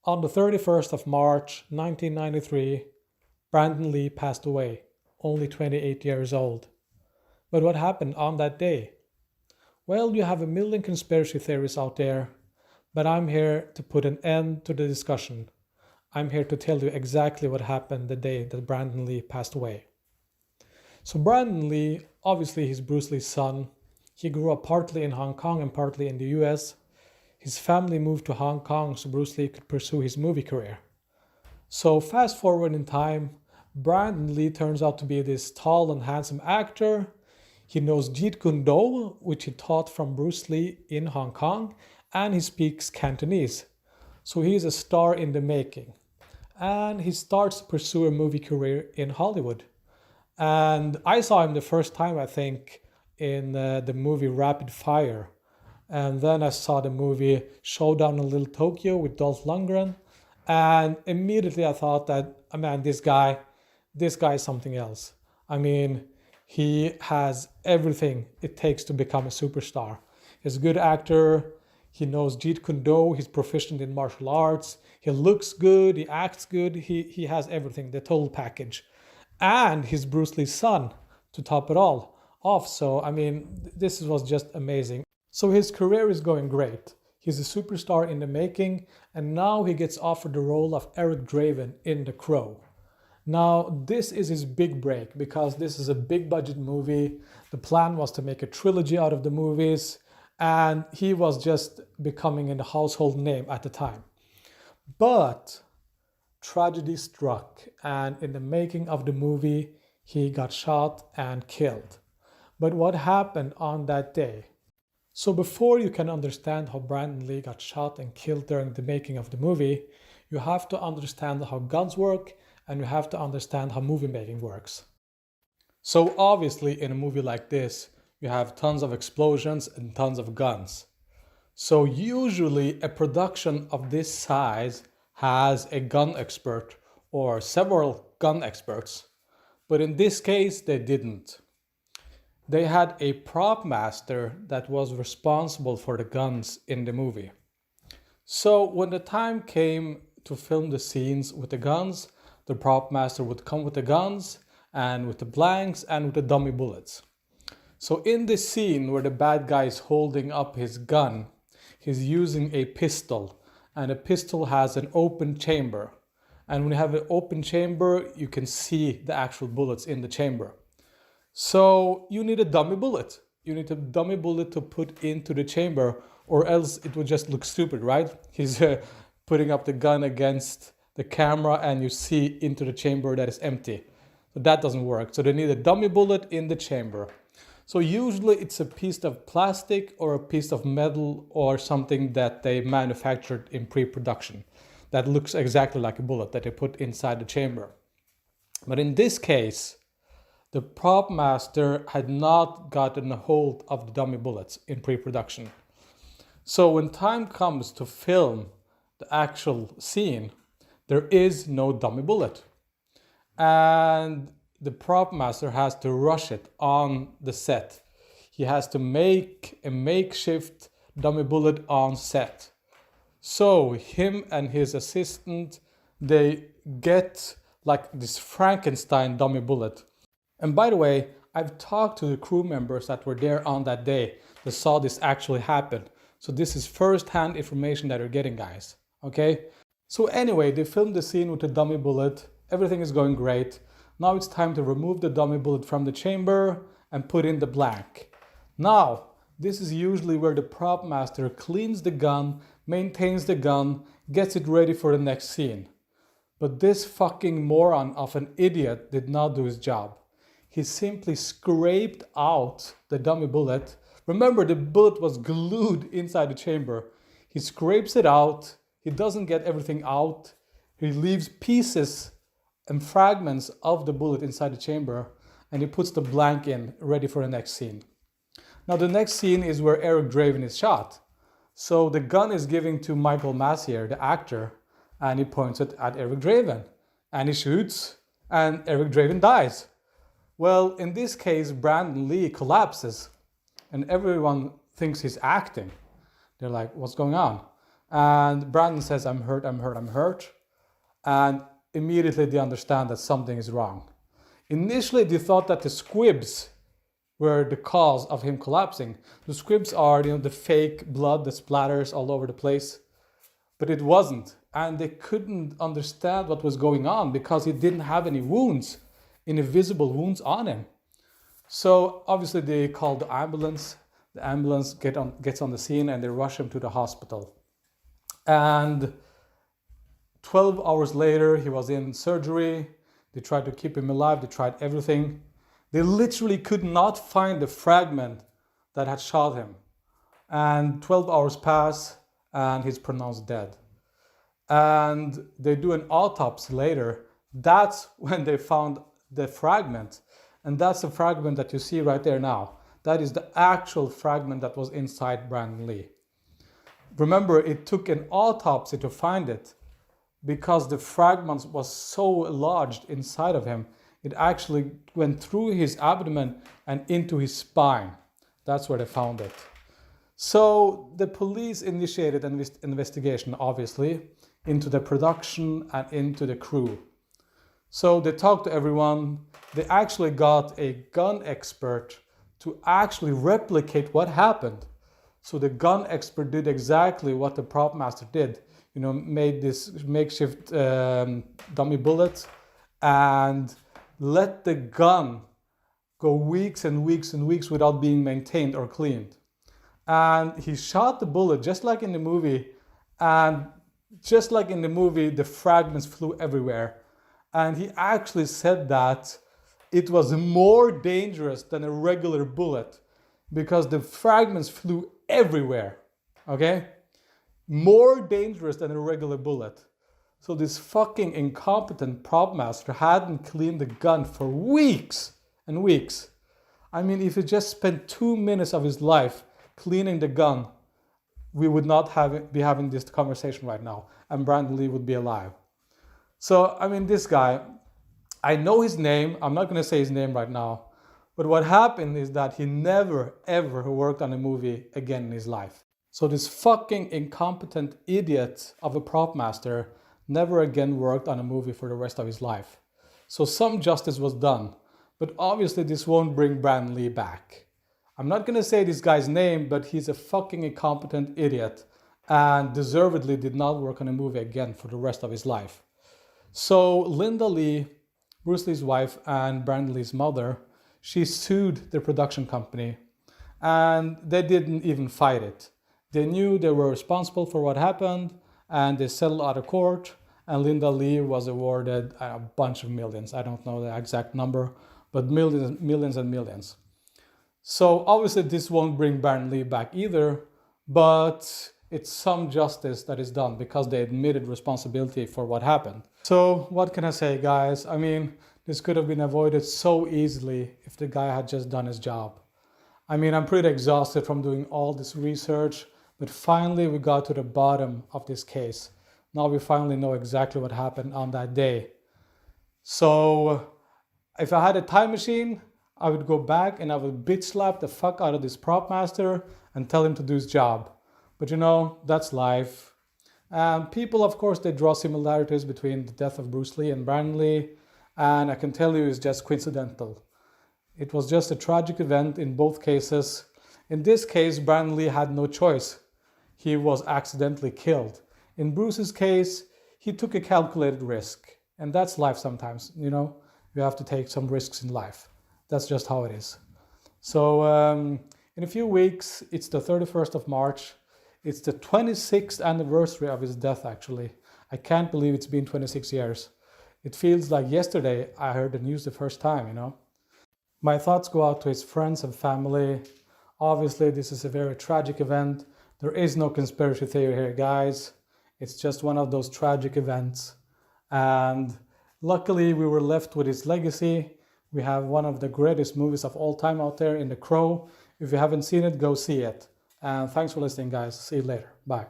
On the 31st of March 1993, Brandon Lee passed away, only 28 years old. But what happened on that day? Well, you have a million conspiracy theories out there, but I'm here to put an end to the discussion. I'm here to tell you exactly what happened the day that Brandon Lee passed away. So Brandon Lee, obviously he's Bruce Lee's son. He grew up partly in Hong Kong and partly in the US. His family moved to Hong Kong so Bruce Lee could pursue his movie career. So fast forward in time, Brandon Lee turns out to be this tall and handsome actor. He knows 𝘽𝙚𝙪𝙧𝙙𝙪𝙧𝙧𝙪, which he taught from Bruce Lee in Hong Kong, and he speaks Cantonese. So he is a star in the making. And he starts to pursue a movie career in Hollywood. And I saw him the first time, I think, in the movie Rapid Fire. And then I saw the movie Showdown in Little Tokyo with Dolph Lundgren. And immediately I thought that, man, this guy is something else. I mean, he has everything it takes to become a superstar. He's a good actor. He knows 𝘽𝙚𝙪𝙧𝙙𝙪. He's proficient in martial arts. He looks good. He acts good. He has everything, the total package. And he's Bruce Lee's son to top it all off. So, I mean, this was just amazing. So his career is going great. He's a superstar in the making, and now he gets offered the role of Eric Draven in The Crow. Now, this is his big break because this is a big budget movie. The plan was to make a trilogy out of the movies, and he was just becoming a household name at the time. But tragedy struck, and in the making of the movie, he got shot and killed. But what happened on that day? So before you can understand how Brandon Lee got shot and killed during the making of the movie, you have to understand how guns work, and you have to understand how movie making works. So obviously in a movie like this, you have tons of explosions and tons of guns. So usually a production of this size has a gun expert or several gun experts. But in this case, they didn't. They had a prop master that was responsible for the guns in the movie. So when the time came to film the scenes with the guns, the prop master would come with the guns and with the blanks and with the dummy bullets. So in this scene where the bad guy is holding up his gun, he's using a pistol, and a pistol has an open chamber. And when you have an open chamber, you can see the actual bullets in the chamber. So you need a dummy bullet. You need a dummy bullet to put into the chamber, or else it would just look stupid, right? He's putting up the gun against the camera and you see into the chamber that is empty. So that doesn't work. So they need a dummy bullet in the chamber. So usually it's a piece of plastic or a piece of metal or something that they manufactured in pre-production that looks exactly like a bullet that they put inside the chamber. But in this case, the prop master had not gotten a hold of the dummy bullets in pre-production. So when time comes to film the actual scene, there is no dummy bullet. And the prop master has to rush it on the set. He has to make a makeshift dummy bullet on set. So him and his assistant, they get like this Frankenstein dummy bullet. And by the way, I've talked to the crew members that were there on that day that saw this actually happen. So this is first-hand information that you're getting, guys. Okay? So anyway, they filmed the scene with the dummy bullet. Everything is going great. Now it's time to remove the dummy bullet from the chamber and put in the blank. Now, this is usually where the prop master cleans the gun, maintains the gun, gets it ready for the next scene. But this fucking moron of an idiot did not do his job. He simply scraped out the dummy bullet. Remember, the bullet was glued inside the chamber. He scrapes it out. He doesn't get everything out. He leaves pieces and fragments of the bullet inside the chamber, and he puts the blank in, ready for the next scene. Now the next scene is where Eric Draven is shot. So the gun is given to Michael Massey, the actor, and he points it at Eric Draven. And he shoots, and Eric Draven dies. Well, in this case, Brandon Lee collapses, and everyone thinks he's acting. They're like, what's going on? And Brandon says, I'm hurt, I'm hurt, I'm hurt. And immediately they understand that something is wrong. Initially, they thought that the squibs were the cause of him collapsing. The squibs are, the fake blood that splatters all over the place. But it wasn't. And they couldn't understand what was going on because he didn't have any wounds, any visible wounds on him. So obviously they called the ambulance. The ambulance gets on the scene and they rush him to the hospital. And 12 hours later, he was in surgery. They tried to keep him alive. They tried everything. They literally could not find the fragment that had shot him. And 12 hours pass and he's pronounced dead. And they do an autopsy later. That's when they found the fragment. And that's the fragment that you see right there now. That is the actual fragment that was inside Brandon Lee. Remember, it took an autopsy to find it because the fragment was so large inside of him. It actually went through his abdomen and into his spine. That's where they found it. So the police initiated an investigation, obviously, into the production and into the crew. So they talked to everyone. They actually got a gun expert to actually replicate what happened. So the gun expert did exactly what the prop master did. Made this makeshift dummy bullet and let the gun go weeks and weeks and weeks without being maintained or cleaned. And he shot the bullet just like in the movie, and just like in the movie, the fragments flew everywhere. And he actually said that it was more dangerous than a regular bullet because the fragments flew everywhere, okay? More dangerous than a regular bullet. So this fucking incompetent prop master hadn't cleaned the gun for weeks and weeks. I mean, if he just spent 2 minutes of his life cleaning the gun, we would not be having this conversation right now, and Brandon Lee would be alive. So, I mean, this guy, I know his name. I'm not going to say his name right now. But what happened is that he never, ever worked on a movie again in his life. So this fucking incompetent idiot of a prop master never again worked on a movie for the rest of his life. So some justice was done. But obviously this won't bring Brandon Lee back. I'm not going to say this guy's name, but he's a fucking incompetent idiot and deservedly did not work on a movie again for the rest of his life. So Linda Lee, Bruce Lee's wife and Brandon Lee's mother, she sued the production company and they didn't even fight it. They knew they were responsible for what happened and they settled out of court, and Linda Lee was awarded a bunch of millions. I don't know the exact number, but millions and millions. So obviously this won't bring Brandon Lee back either, but it's some justice that is done because they admitted responsibility for what happened. So what can I say, guys? I mean, this could have been avoided so easily if the guy had just done his job. I mean, I'm pretty exhausted from doing all this research, but finally we got to the bottom of this case. Now we finally know exactly what happened on that day. So if I had a time machine, I would go back and I would bitch slap the fuck out of this prop master and tell him to do his job. But that's life. And people, of course, they draw similarities between the death of Bruce Lee and Brandon Lee. And I can tell you it's just coincidental. It was just a tragic event in both cases. In this case, Brandon Lee had no choice. He was accidentally killed. In Bruce's case, he took a calculated risk. And that's life sometimes, you have to take some risks in life. That's just how it is. So in a few weeks, it's the 31st of March. It's the 26th anniversary of his death, actually. I can't believe it's been 26 years. It feels like yesterday I heard the news the first time, My thoughts go out to his friends and family. Obviously, this is a very tragic event. There is no conspiracy theory here, guys. It's just one of those tragic events. And luckily, we were left with his legacy. We have one of the greatest movies of all time out there in The Crow. If you haven't seen it, go see it. And thanks for listening, guys. See you later. Bye.